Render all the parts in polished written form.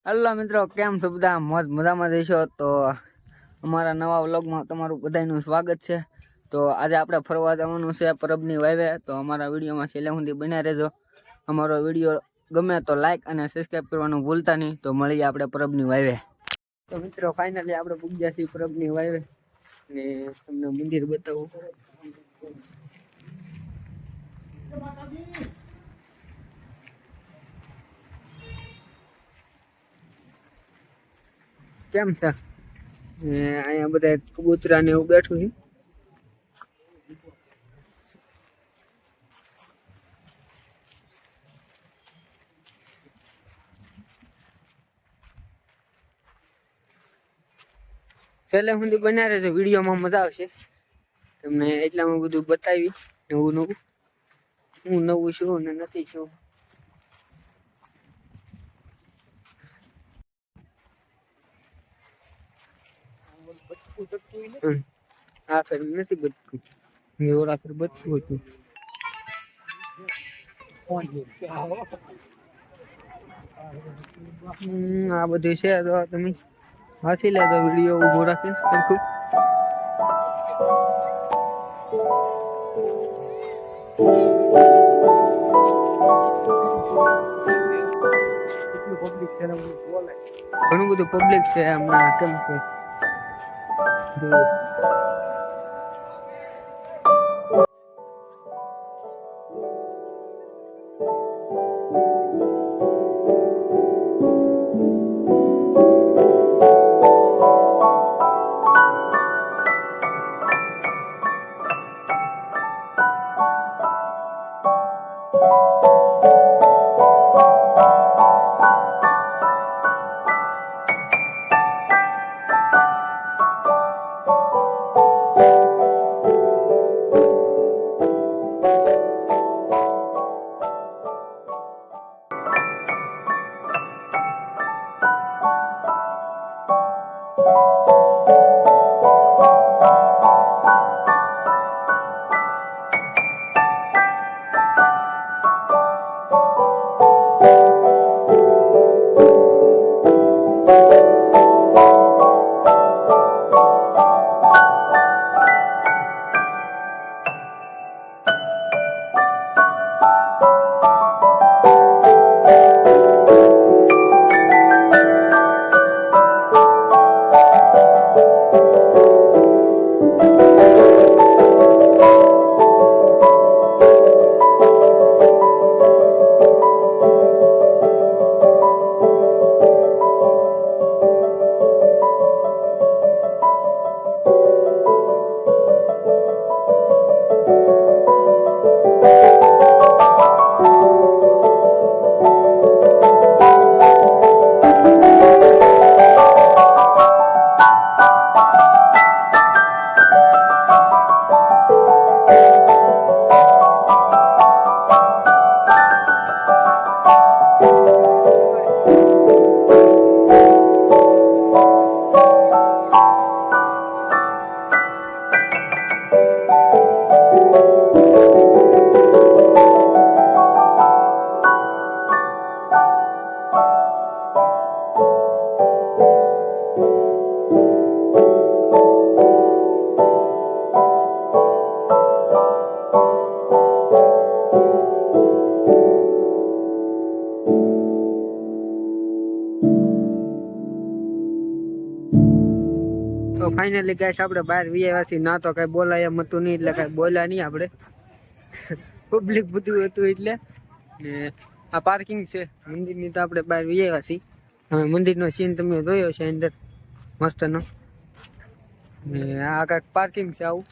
Hello મિત્રો, કેમ છો બધા? મોજ મજામાં જઈશો તો અમારા નવા વ્લોગમાં તમારું બધાનું સ્વાગત છે. તો આજે આપણે ફરવા જવાનું છે પરબની વાવે. તો અમારા વિડીયોમાં છેલ્લે સુધી બન્યા રહેજો. અમારો વિડીયો ગમે તો લાઈક અને સબસ્ક્રાઈબ કરવાનું ભૂલતા નહીં. તો મળીએ આપણે પરબની વાવે. તો મિત્રો ફાઇનલી આપણે પૂગ્યા છીએ પરબની વાવે ને તમને મંદિર બતાવું. કેમ છે? અહીંયા બધા કબૂતરા ને એવું બેઠું છે. છેલ્લે સુધી બન્યા રહેજો, વિડીયોમાં મજા આવશે. તમને એટલામાં બધું બતાવી નવું નવું, હું નવું છું ને નથી છું. આ ફેર નથી બચતું, ઓલા ફેર બચતું હતું. આ બધું છે. તો તમે હસી લેજો, વિડીયો ઉભો રાખીને સરખું. ઘણું બધું પબ્લિક છે હમણાં. કેમ છે? તો ફાઇનલી ગાઈસ આપણે બહાર વિયાવાસી. ના તો કઈ બોલાય એમ હતું નહીં, એટલે કઈ બોલ્યા નહીં આપણે. પબ્લિક બધું હતું એટલે. ને આ પાર્કિંગ છે મંદિરની. તો આપણે બહાર વિયાવાસી. હવે મંદિરનો સીન તમે જોયો છે અંદર મસ્તનો. ને આ કાંઈક પાર્કિંગ છે આવું.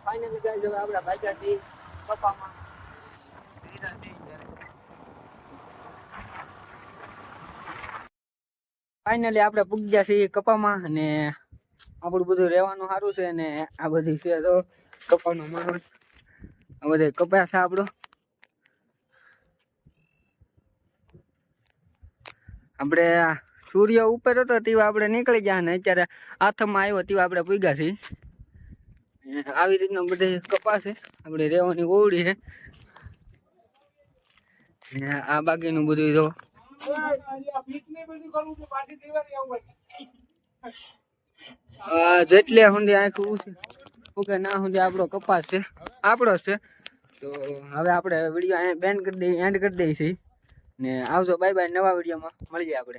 ફાઇનલી ગાઈસ હવે આપણે ભાગ્યા છીએ કપામાં. ફાઇનલી આપણે પૂગ્યા છીએ કપામાં અને આપણું બધું રહેવાનું સારું છે. ને આ બધી છે તો કપાનો માહોલ. આ બધા કપા છે આપણો. આપણે સૂર્ય ઉપર હતો તેવા આપણે નીકળી ગયા ને અત્યારે આથમમાં આવ્યો તેવા આપણે પૂગ્યા છીએ. આવી રીતના બધે કપા છે. આપણે રહેવાની ઓવડી છે. ને આ બાકીનું બધું જો જેટલે સુધી આખું ઓકે ના સુધી આપણો કપાસ છે આપણો છે. તો હવે આપણે વિડીયો બેન્ડ કરી દઈએ, એન્ડ કરી દઈએ છીએ ને આવજો. Bye bye. નવા વિડીયોમાં મળીએ આપણે.